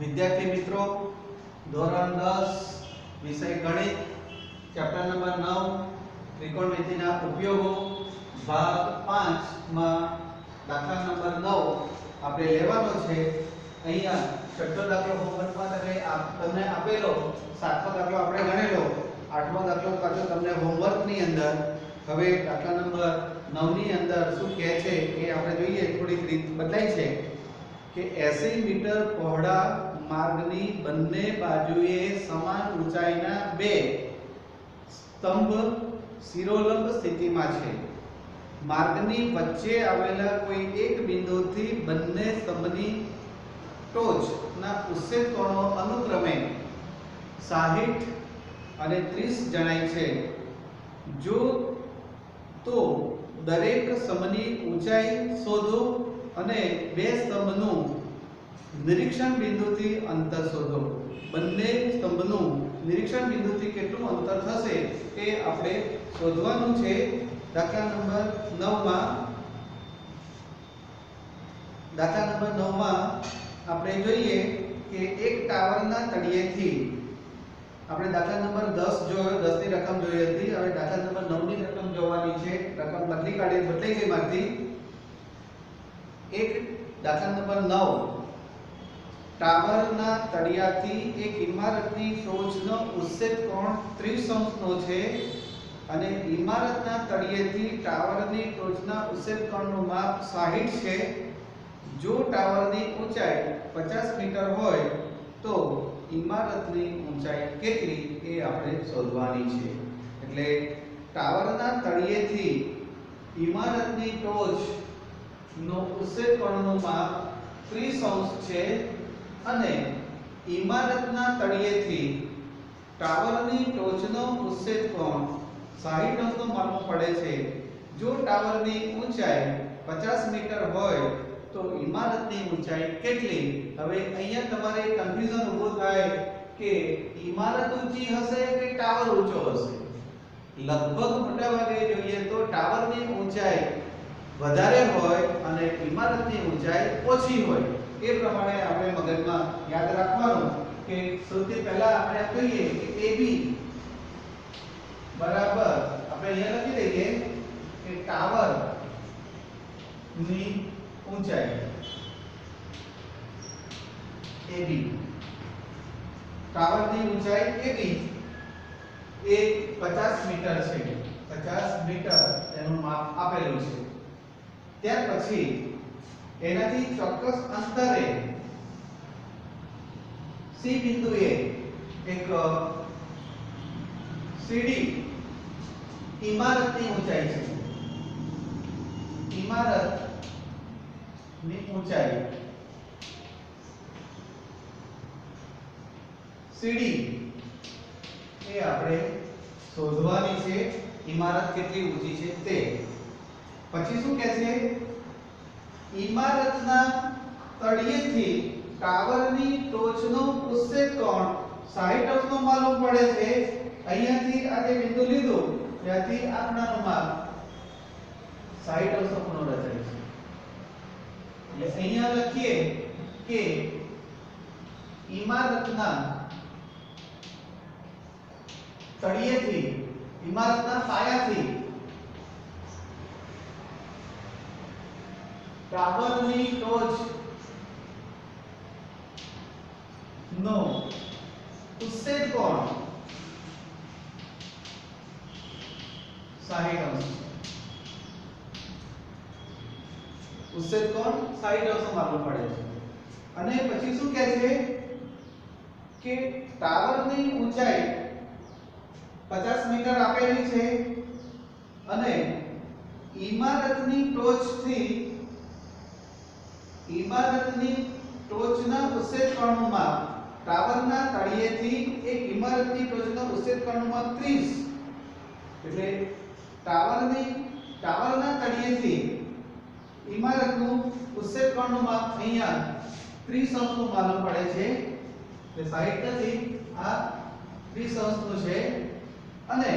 विद्यार्थी मित्रों धोरण 10 विषय गणित चैप्टर नंबर 9 त्रिकोणमितिना उपयोगो भाग 5 માં દાખલા નંબર 9 આપણે લેવાનો છે। અહીંયા છઠ્ઠો દાખલો હોમવર્કમાં તમને આપેલો, સાતમો દાખલો આપણે ગણેલો, આઠમો દાખલો પાછો તમને હોમવર્કની અંદર। હવે દાખલા નંબર 9 ની અંદર શું કહે છે એ આપણે જોઈએ। થોડીક રીત બદલાઈ છે કે 80 મીટર પહોળા માર્ગની બંને બાજુએ સમાન ઊંચાઈના બે સ્તંભ શિરોલંબ સ્થિતિમાં છે। માર્ગની વચ્ચે આવેલા કોઈ એક બિંદુથી બંને સ્તંભની ટોચના ઉચ્છેદ કોણો અનુક્રમે 60 અને 30 જણાય છે। જો તો દરેક સ્તંભની ઊંચાઈ શોધો અને બે સ્તંભનું નિરીક્ષણ બિંદુથી અંતર શોધો। બંને સ્તંભનું નિરીક્ષણ બિંદુથી કેટલું અંતર થશે તે આપણે શોધવાનું છે। દાખલા નંબર 9 માં આપણે જોઈએ કે એક ટાવરના તળિયેથી આપણે દાખલા નંબર 10 જોયો, 10 ની રકમ જોઈ હતી। હવે દાખલા નંબર 9 ની રકમ જોવાની છે। રકમ બદલાઈ ગઈ માંથી एक दाखला नंबर 9 टावरना तळियाथी एक इमारतनी टोचनो उच्छेद कोण 30 अंशनो छे अने इमारतना तळियेथी टावरनी टोचना उच्छेद कोणनुं माप 60 छे। जो टावरनी ऊंचाई 50 मीटर होय तो इमारतनी ऊंचाई केटली ए आपणे शोधवानी छे। એટલે टावरना तळियेथी इमारतनी टोच નો ઉચ્છેદ કોણનું માપ 30 અંશ છે અને ઇમારતના તળિયેથી ટાવરની ટોચનો ઉચ્છેદ કોણ 60 અંશનો માપવું પડે છે। જો ટાવરની ઊંચાઈ 50 મીટર હોય તો ઇમારતની ઊંચાઈ કેટલી? હવે અહીંયા તમારે કન્ફ્યુઝન ઊભું થાય કે ઇમારત ઊંચી હશે કે ટાવર ઊંચો હશે। લગભગ મોટાભાગે જોઈએ તો ટાવરની ઊંચાઈ વધારે હોય અને ઇમારતની ઊંચાઈ ઓછી હોય। એ પ્રમાણે આપણે મગજમાં યાદ રાખવાનું કે સૌથી પહેલા આપણે કહીએ કે AB બરાબર આપણે અહીંયા લખી દઈએ કે ટાવર ની ઊંચાઈ AB, ટાવરની ઊંચાઈ AB એ 50 મીટર છે। 50 મીટર એનું માપ આપેલું છે। ત્યાર પછી એનાથી ચોક્કસ અંતરે C બિંદુએ એક સીડી ઇમારતની ઊંચાઈ છે। ઇમારતની ઊંચાઈ સીડી એ આપણે શોધવાની છે। ઇમારત કેટલી ઊંચી છે તે। પછી શું કહે છે? ઇમારતના તળિયેથી ટાવરની ટોચનો ઉચ્છેદ કોણ 60 અંશનો માલુમ પડે છે। અહીંયાથી આ જે બિંદુ લીધું ત્યાંથી આ ખૂણાનું માપ 60 અંશનો ખૂણો રચાય છે। એટલે અહીંયા લખીએ કે ઇમારતના તળિયેથી ઇમારતના પાયાથી टावरनी टोच नो उच्छेद कोण 60 अंश। उच्छेद कोण 60 अंश मालूम पड़े छे। અને પછી શું કહે છે કે ટાવરની ઊંચાઈ 50 મીટર આપેલી છે અને ઇમારતની ટોચથી ઇમારતની ટોચના ઉચ્છેદ કોણનું માપ ટાવરના તળિયેથી એક ઇમારતની ટોચના ઉચ્છેદ કોણનું માપ 30 એટલે ટાવરના તળિયેથી ઇમારતનું ઉચ્છેદ કોણનું માપ અહીંયા 30 અંશનું માલુમ પડે છે। એટલે 60 નથી, આ 30 અંશનું છે। અને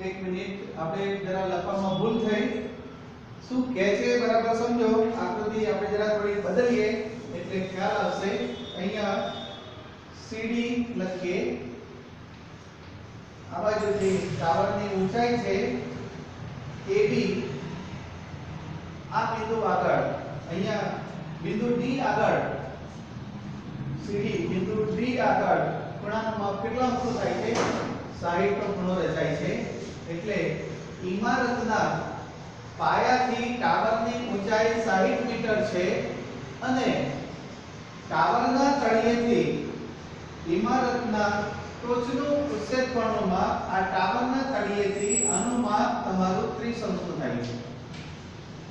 એક મિનિટ આપણે જરા લખવામાં ભૂલ થઈ। શું કહે છે બરાબર સમજો. આકૃતિ આપણે જરા થોડી બદલીએ એટલે ખ્યાલ આવશે. અહીંયા CD લખીએ. આ બાજુથી ટાવરની ઊંચાઈ છે AB. આ બિંદુ આગળ અહીંયા બિંદુ D આગળ CD બિંદુ D આગળ ખૂણાનું માપ કેટલા અંશો થાય છે? 60 નો ખૂણો રચાય છે. એટલે ઇમારતના પાયાથી ટાવરની ઊંચાઈ 60 મીટર છે અને ટાવરના તળિયેથી ઇમારતના ટોચનું ઉચ્ચેત્પણનું માપ આ ટાવરના તળિયેથી આનું માપ તમારું 30 અંશનું થાય છે.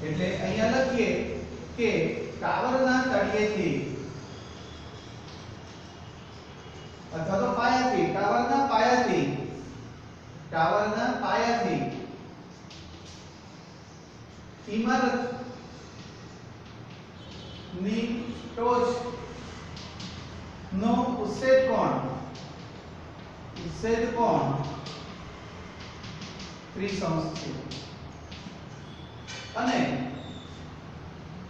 એટલે અહીંયા લખીએ કે ટાવરના તળિયેથી અથવા તો પાયાથી ટાવરના પાયાથી ઇમારત ની ટોચ નો ઉચ્છેદ કોણ 30 અંશ છે અને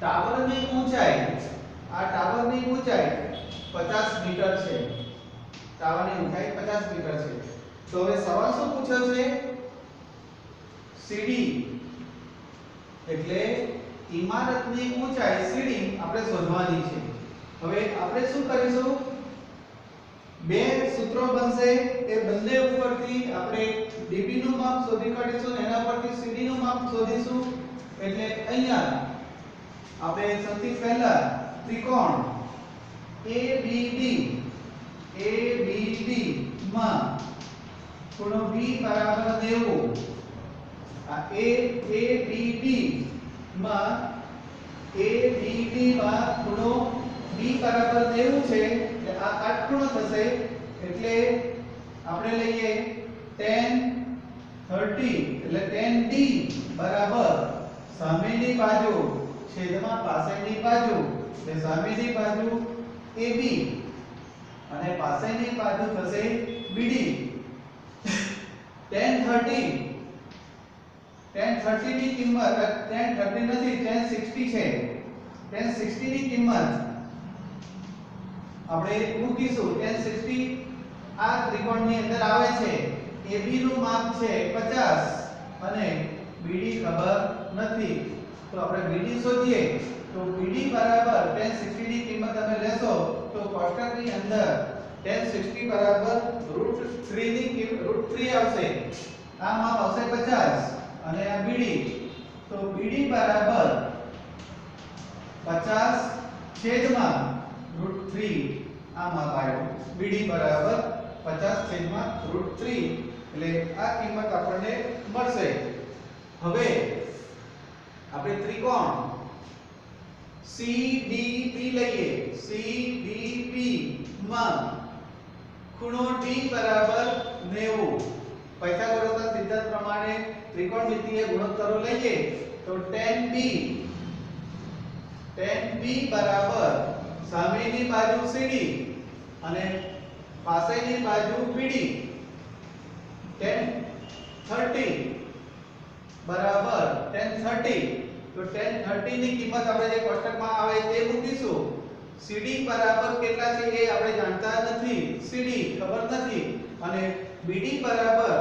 ટાવરની ઊંચાઈ 50 મીટર છે. ટાવરની ઊંચાઈ 50 મીટર છે. તો હવે સવાલ શું પૂછ્યો છે? CD એટલે ઇમારતની ઊંચાઈ CD આપણે શોધવાની છે. હવે આપણે શું કરીશું? બે સૂત્રો બનશે. એ બંને ઉપરથી આપણે DB નું માપ શોધી કાઢીશું અને એના પરથી CD નું માપ શોધીશું. એટલે અહીંયા આપણે સૌથી પહેલા ત્રિકોણ ABD માં ખૂણો B બરાબર 90. આ ABD માં ખૂણો B બરાબર 90 છે. એટલે આ કાટખૂણો થશે. એટલે આપણે લઈએ tan 30 એટલે tan D બરાબર સામેની બાજુ છેદમાં પાસેની બાજુ. એટલે સામેની બાજુ AB અને પાસેની બાજુ થશે BD. tan 30 ની કિંમત tan 30 નથી tan 60 છે. tan 60 ની કિંમત આપણે મૂકીશું. tan 60 આ ત્રિકોણની અંદર આવે છે. AB નું માપ છે 50 અને BD ખબર નથી. તો આપણે BD શોધીએ. તો BD બરાબર tan 60 ની કિંમત તમે લેશો તો કોષ્ટકની અંદર tan 60 બરાબર √3 ની √3 આવશે. આ માપ આવશે 50 અને આ BD. તો BD બરાબર 50 છેદમાં √3 આ માપ આવ્યું. BD બરાબર 50 છેદમાં √3 એટલે આ કિંમત આપણને મળશે. હવે આપણે ત્રિકોણ CDP લઈએ. CDP માં ખૂણો D બરાબર 90. પાયથાગોરસના સિદ્ધાંત પ્રમાણે ત્રિકોણમિતિય ગુણોત્તરો લઈએ તો tan B બરાબર સામેની બાજુ CD અને પાસેની બાજુ BD. tan 30 બરાબર tan 30. તો tan 30 ની કિંમત આપણે જે કોષ્ટકમાં આવે તે મૂકીશું. CD બરાબર કેટલા છે એ આપણે જાણતા નથી. CD ખબર નથી અને BD બરાબર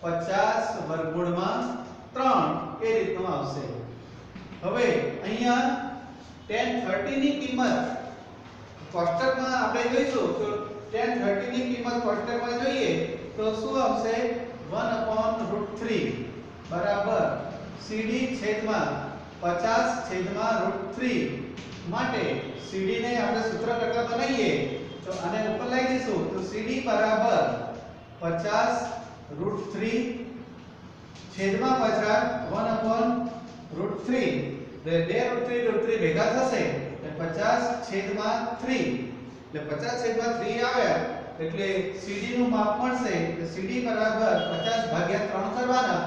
50 વર્ગમૂળમાં 3 એ રીતનું આવશે. હવે અહીંયા tan 30 ની કિંમત કોષ્ટકમાં આપણે જોઈશું. તો tan 30 ની કિંમત કોષ્ટકમાં જોઈએ તો શું આવશે? 1/√3 બરાબર CD છેદમાં 50 છેદમાં √3. માટે CD ને આપણે સૂત્ર કરતા બનાવીએ તો આને ઉપર લઈ દઈશું. તો CD બરાબર 50 √3 છેદમાં 50 1/√3. બે √3 ભેગા થશે એટલે 50 છેદમાં 3. એટલે 50 છેદમાં 3 આવ્યા એટલે CD નું માપ મળશે. તો CD બરાબર 50 ભાગ્યા 3 કરવાના.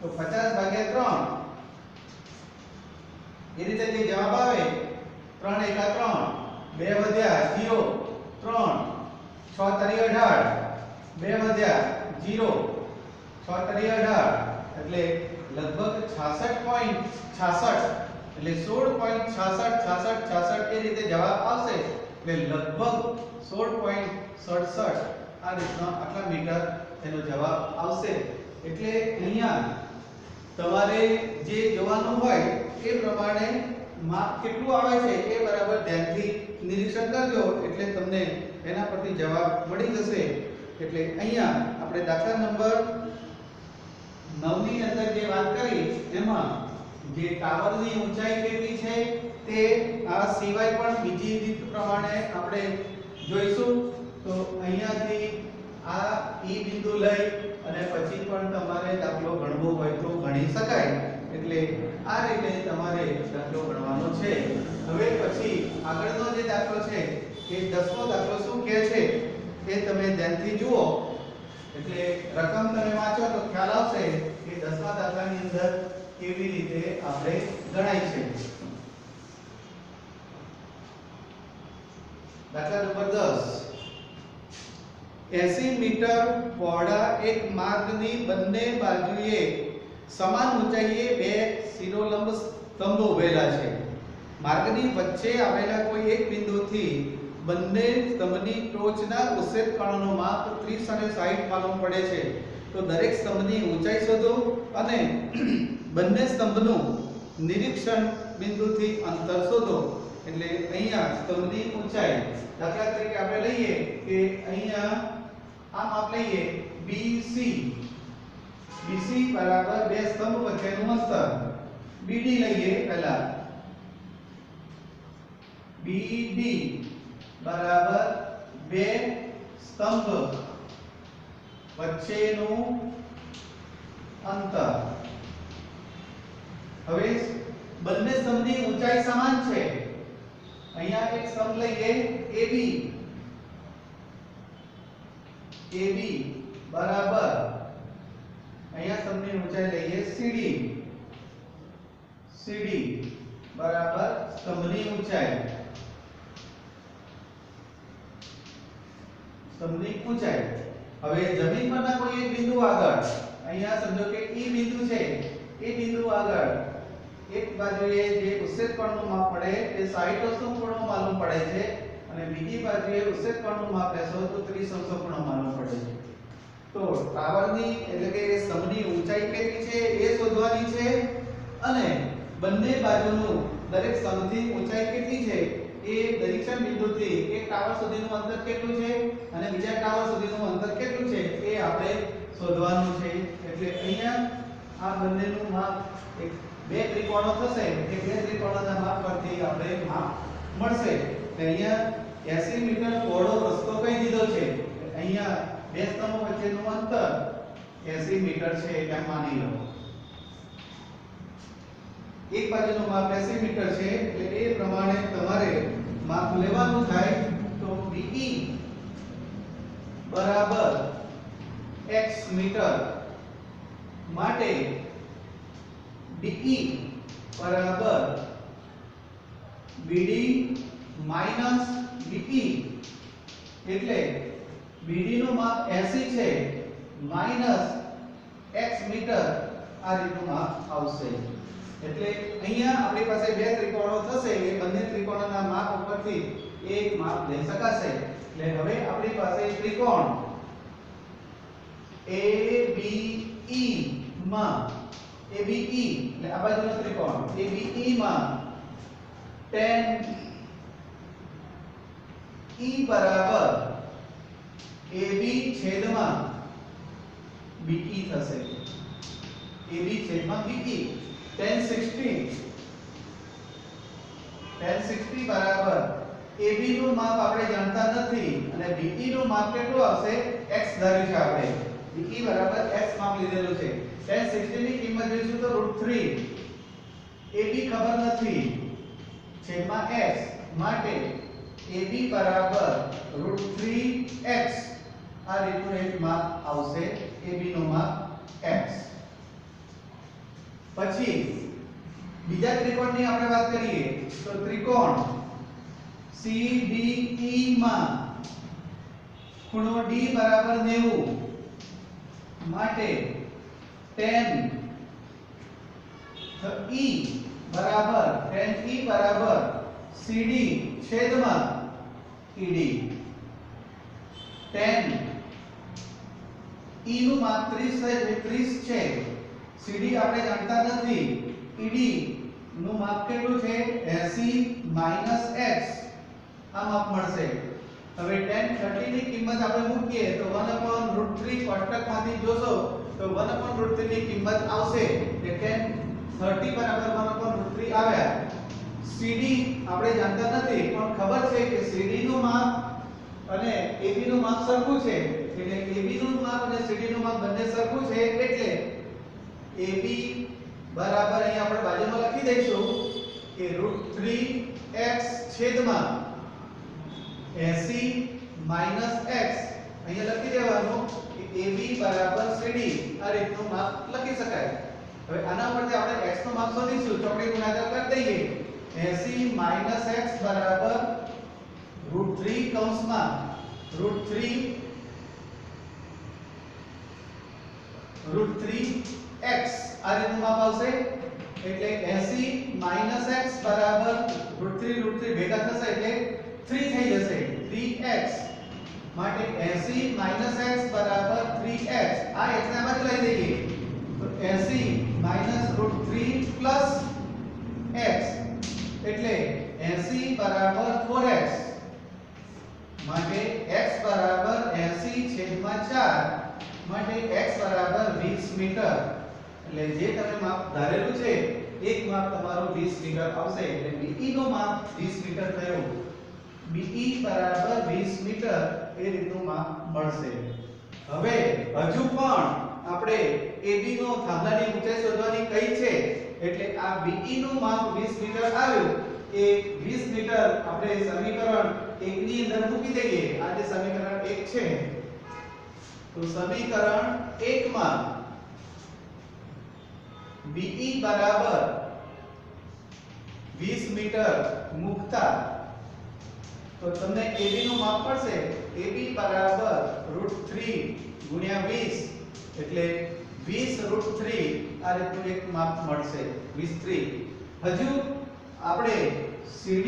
તો 50 ભાગ્યા 3 એ રીતે જે જવાબ આવે 3 એકા 3 2 વધ્યા 0 3 6 તરી 18 2 વધ્યા 0 6 તરી 18 એટલે લગભગ 66.66 એટલે 16.66 એ રીતે જવાબ આવશે એટલે લગભગ 16.67 આ રીતનો આટલા મીટર એનો જવાબ આવશે એટલે અહીંયા તમારે જે જોવાનું હોય એ પ્રમાણે માપ કેટલું આવે છે એ બરાબર ધ્યાનથી નિરીક્ષણ કરજો એટલે તમને એના પરથી જવાબ મળી જશે એટલે અહીંયા આપણે દાખલા નંબર 9 ની અંદર જે વાત કરી એમાં જે ટાવરની ઊંચાઈ કેટલી છે તે આ સિવાય પણ બીજી રીત પ્રમાણે આપણે જોઈશું તો અહીંયાથી આ ઈ બિંદુ લઈ અને પછી પણ તમારે દાખલો ગણવો હોય તો ગણી શકાય એટલે આ રીતે તમારે દાખલો ગણવાનો છે હવે પછી આગળનો જે દાખલો છે એ 10મો દાખલો શું કહે છે એ તમે ધ્યાનથી જુઓ એટલે રકમ તમે વાંચો તો ખ્યાલ આવશે કે 10મા દાખલાની અંદર કેવી રીતે આપણે ગણાય છે દાખલા નંબર 10 80 મીટર પહોળા એક માર્ગની બંને બાજુએ સમાન ઊંચાઈએ બે શિરોલંબ સ્તંભો ઉભેલા છે માર્ગની વચ્ચે આવેલા કોઈ એક બિંદુથી બંને સ્તંભની ટોચના ઉચ્છેદ કોણનું માપ 30 અને 60 માલુમ પડે છે તો દરેક સ્તંભની ઊંચાઈ શોધો અને બંને સ્તંભનું નિરીક્ષણ બિંદુથી અંતર શોધો એટલે અહીંયા સ્તંભની ઊંચાઈ દાખલા તરીકે આપણે લઈએ કે અહીંયા આ માપ લઈએ BC બરાબર બે સ્તંભ વચ્ચેનું અંતર BD લઈએ પહેલા BD બરાબર બે સ્તંભ વચ્ચેનું અંતર હવે બંને સ્તંભની ઊંચાઈ સમાન છે અહીંયા એક સ્તંભ લઈએ AB બરાબર અહીંયા સ્તંભની ઊંચાઈ લઈએ CD બરાબર સ્તંભની ઊંચાઈ હવે જમીન પરના કોઈ એક બિંદુ આગળ અહીંયા સમજો કે E બિંદુ છે એ બિંદુ આગળ એક બાજુએ જે ઉચ્છેદ કોણનું માપ પડે તે 60° ખૂણો માલુમ પડે છે અને બીજી બાજુએ ઉચ્છેદ કોણનું માપ લેશો તો 30° ખૂણો માલુમ પડે છે તો ટાવરની એટલે કે સ્તંભની ઊંચાઈ કેટલી છે એ શોધવાની છે અને બંને બાજુનું દરેક સ્તંભની ઊંચાઈ કેટલી છે એ નિરીક્ષણ બિંદુથી એક ટાવર સુધીનું અંતર કેટલું છે અને બીજા ટાવર સુધીનું અંતર કેટલું છે એ આપણે શોધવાનું છે એટલે અહીંયા આ બંનેનું માપ એક બે ત્રિકોણો થશે એ બે ત્રિકોણોના માપ પરથી આપણે માપ મળશે એટલે અહીંયા 80 મીટર પહોળો રસ્તો કહી દીધો છે અહીંયા બે સ્તંભો વચ્ચેનું અંતર 80 મીટર છે એમ માની લો એક બાજુનું માપ 80 મીટર છે એટલે એ પ્રમાણે તમારે માપ લેવાનું થાય તો BE બરાબર x મીટર માટે DE બરાબર BD માઈનસ BE એટલે BD નું માપ 80 છે માઈનસ x મીટર આ રીતનું માપ આવશે એટલે અહીંયા આપણી પાસે બે ત્રિકોણો થશે એ બંને ત્રિકોણોના માપ ઉપરથી એક માપ લઈ શકાશે એટલે હવે આપણી પાસે ત્રિકોણ ABE માં ABE એટલે આ બાજુનો ત્રિકોણ ABE માં tan E બરાબર AB છેદમાં BE થશે AB છેદમાં BE tan 60 બરાબર AB નું માપ આપણે જાણતા નથી અને BE નું માપ કેટલું આવશે x ધાર્યું છે આપણે BE બરાબર x માપ લીધેલું છે tan 60 ની કિંમત જોઈશું તો √3 AB ખબર નથી છેદમાં x માટે AB બરાબર √3x આ રીતનું એક માપ આવશે AB નું માપ x પછી બીજા ત્રિકોણની આપણે વાત કરીએ તો ત્રિકોણ CDE માં ખૂણો D બરાબર 90 માટે tan તો E બરાબર tan E બરાબર CD છેદમાં ED. tan E નું માપ 30 છે. CD આપણે જાણતા નથી. ED નું માપ કેટલું છે 80 - x. આ માપ મળશે. હવે tan 30 ની કિંમત આપણે મૂકીએ તો 1/√3 કોષ્ટકમાંથી જોશો તો 1/√3 ની કિંમત આવશે કે tan 30 બરાબર 1/√3 આવ્યા. CD આપણે જાણતા નથી પણ ખબર છે કે CD નું માપ અને AB નું માપ સરખું છે. એટલે AB નું માપ અને CD નું માપ બંને સરખું છે એટલે AB બરાબર અહીં આપણે બાજુમાં લખી દઈશું કે √3x છેદમાં 80 - x. અહીંયા લખી દેવાનું કે AB બરાબર CD. આ રીતનું માપ લખી શકાય. હવે આના પરથી આપણે x નું માપ શોધીશું. ચોકડી ગુણાકાર કરી દઈએ. 80 - x બરાબર √3 કૌંસમાં √3x. આ રીતનું માપ આવશે. એટલે 80 - x બરાબર √3 ભેગા થશે એટલે 3 થઈ જશે. 3x માટે 80 - x બરાબર 3x. આ x ને બાજુ લઈ જઈએ તો 80 - √3 પ્લસ x એટલે 80 બરાબર 4x. માટે x બરાબર 80/4 માટે x બરાબર 20 મીટર. એટલે જે તમે માપ ધારેલું છે એક માપ તમારું 20 મીટર આવશે. એટલે BE નું માપ 20 મીટર થયું. BE બરાબર 20 મીટર એ રીતનું માપ મળશે. હવે હજુ પણ આપણે AB નો થાંભલાની ઊંચાઈ શોધવાની કઈ છે એટલે આ BE નું માપ 20 મીટર આવ્યું. એ 20 મીટર આપણે સમીકરણ 1 ની અંદર મૂકી દઈએ. આ જે સમીકરણ 1 છે તો સમીકરણ 1 માં BE બરાબર 20 મીટર મૂકતા તો તમને AB નું માપ મળશે. AB બરાબર √3 ગુણ્યા 20 એટલે 20 √3. આ રીતનું એક માપ મળશે 23. હજુ આપણે CD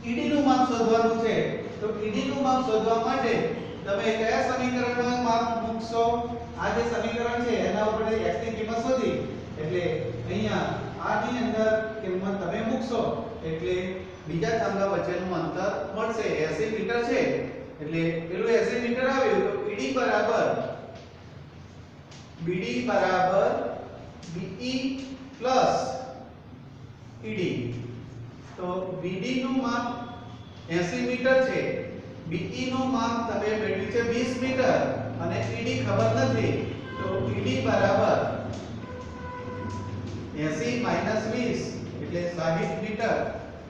ED નું માપ શોધવાનું છે. તો ED નું માપ શોધવા માટે તમે કયા સમીકરણમાં માપ મૂકશો? આ જે સમીકરણ છે એના ઉપર x ની કિંમત શોધી એટલે અહીંયા આ ની અંદર કિંમત તમે મૂકશો એટલે બીજા થાંભલા વચ્ચેનું અંતર મળશે 80 મીટર છે. એટલે પેલું 80 મીટર આવ્યું તો BD બરાબર BE પ્લસ ED. તો BD નું માપ 80 મીટર છે. BE નું માપ તમે મેળવ્યું છે 20 મીટર અને ED ખબર નથી. તો ED બરાબર 80 - 20 એટલે 60 મીટર.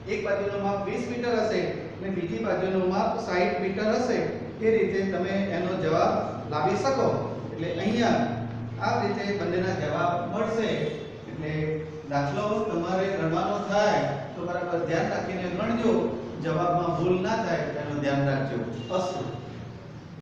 એક બાજુનું માપ 20 મીટર હશે અને બીજી બાજુનું માપ 60 મીટર હશે. એ રીતે તમે એનો જવાબ લાવી શકો. એટલે અહીંયા આ રીતે બંનેના જવાબ મળશે. એટલે દાખલો તમારે ગણવાનો થાય તો બરાબર ધ્યાન રાખીને ગણજો. જવાબમાં ભૂલ ના થાય એનું ધ્યાન રાખજો. અસ્તુ.